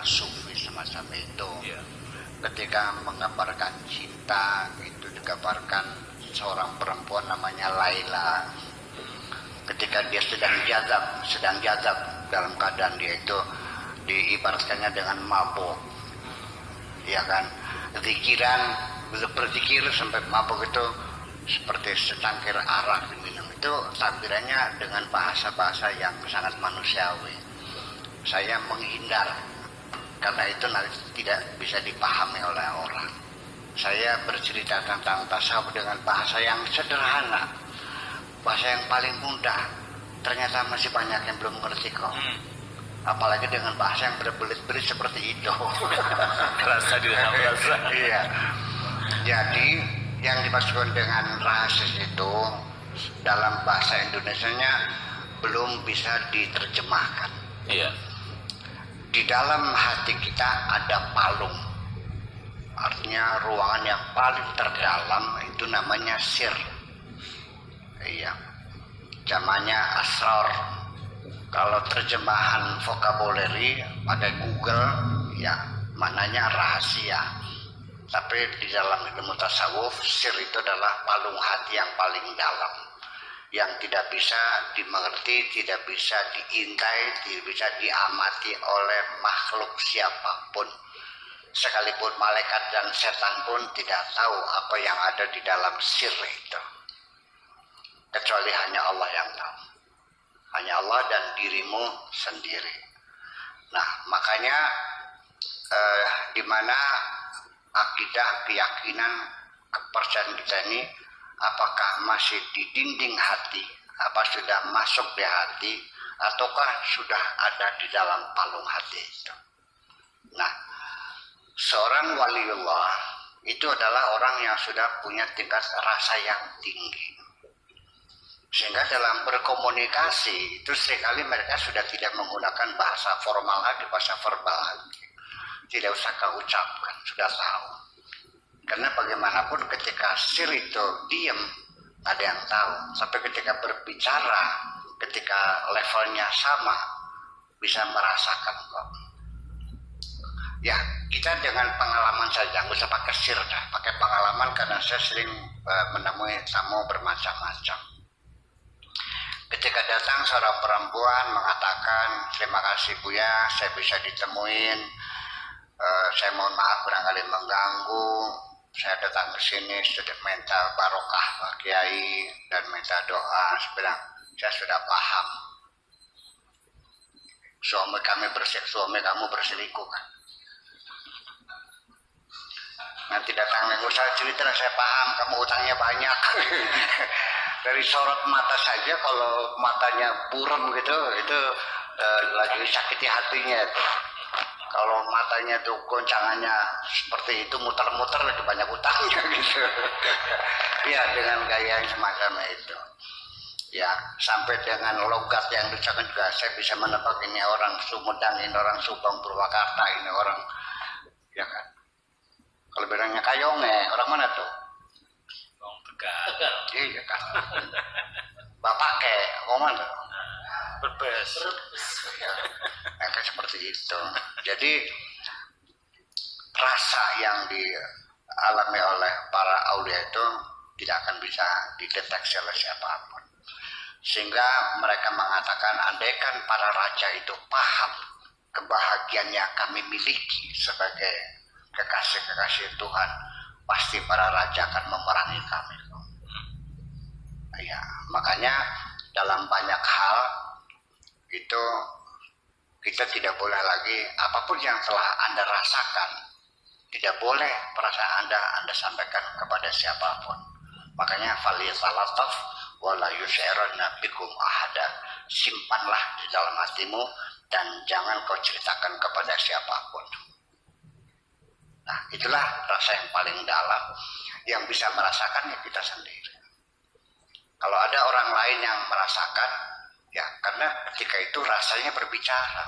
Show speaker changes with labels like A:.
A: sufi semacam itu.
B: Iya.
A: Ketika menggambarkan cinta itu digambarkan seorang perempuan namanya Laila. Ketika dia sedang jazab dalam keadaan dia itu diibaratkannya dengan mabuk, ya kan, zikiran, berzikir sampai mabuk itu seperti secangkir arak diminum. Itu takbirannya dengan bahasa-bahasa yang sangat manusiawi. Saya menghindar karena itu nanti tidak bisa dipahami oleh orang. Saya bercerita tentang tasawuf dengan bahasa yang sederhana, bahasa yang paling mudah. Ternyata masih banyak yang belum mengerti kok. Apalagi dengan bahasa yang berbelit-belit seperti itu.
B: Rasa di dalam rasa.
A: Iya. Jadi yang dimaksudkan dengan rahasia itu dalam bahasa Indonesianya belum bisa diterjemahkan.
B: Iya.
A: Di dalam hati kita ada palung. Artinya ruangan yang paling terdalam itu namanya sir. Iya. Zamannya asrar. Kalau terjemahan vokabuleri pakai Google, ya maknanya rahasia. Tapi di dalam ilmu tasawuf, sir itu adalah palung hati yang paling dalam, yang tidak bisa dimengerti, tidak bisa diintai, tidak bisa diamati oleh makhluk siapapun. Sekalipun malaikat dan setan pun tidak tahu apa yang ada di dalam sir itu. Kecuali hanya Allah yang tahu. Hanya Allah dan dirimu sendiri. Nah, makanya di mana akidah, keyakinan, kepercayaan kita ini apakah masih di dinding hati, apa sudah masuk di hati, ataukah sudah ada di dalam palung hati itu. Nah, seorang waliullah itu adalah orang yang sudah punya tingkat rasa yang tinggi. Sehingga dalam berkomunikasi itu seringkali mereka sudah tidak menggunakan bahasa formal lagi, bahasa verbal lagi. Tidak usah kau ucapkan, sudah tahu. Karena bagaimanapun ketika sir itu diam, ada yang tahu. Sampai ketika berbicara, ketika levelnya sama, bisa merasakan kok. Ya, kita dengan pengalaman saja, nggak usah pakai sir dah, pakai pengalaman karena saya sering menemui tamu bermacam-macam. Ketika datang seorang perempuan mengatakan, terima kasih Buya, saya bisa ditemuin. Saya mohon maaf barangkali mengganggu. Saya datang ke sini sudah minta barokah Pak Kiai dan minta doa. Saya bilang, saya sudah paham. Suami kamu berselingkuh kan? Nanti datang nggak usah cerita, saya paham. Kamu utangnya banyak. Dari sorot mata saja, kalau matanya buram gitu, itu lagi sakiti hatinya. Kalau matanya tuh goncangannya seperti itu, muter-muter lagi banyak utangnya gitu. Ya, dengan gaya yang semacam itu. Ya, sampai dengan logat yang diucapkan juga saya bisa menebak ini orang Sumedang, ini orang Subang, Purwakarta, ini orang, ya kan. Kalau bilangnya Kayonge, orang mana tuh?
B: Tegal.
A: Iya kan. Bapak kayak ngomong tuh.
B: Berbes.
A: Ya, kayak seperti itu. Jadi rasa yang dialami oleh para aulia itu tidak akan bisa dideteksi oleh siapapun. Sehingga mereka mengatakan andaikan para raja itu paham kebahagiaan yang kami miliki sebagai kekasih-kekasih Tuhan, pasti para raja akan memerangi kami. Ya, makanya dalam banyak hal itu kita tidak boleh lagi apapun yang telah Anda rasakan, tidak boleh perasaan Anda sampaikan kepada siapapun. Makanya faliyatallataf wala yus'iranna bikum ahada. Simpanlah di dalam hatimu dan jangan kau ceritakan kepada siapapun. Nah, itulah rasa yang paling dalam, yang bisa merasakan ya kita sendiri. Kalau ada orang lain yang merasakan, ya karena ketika itu rasanya berbicara.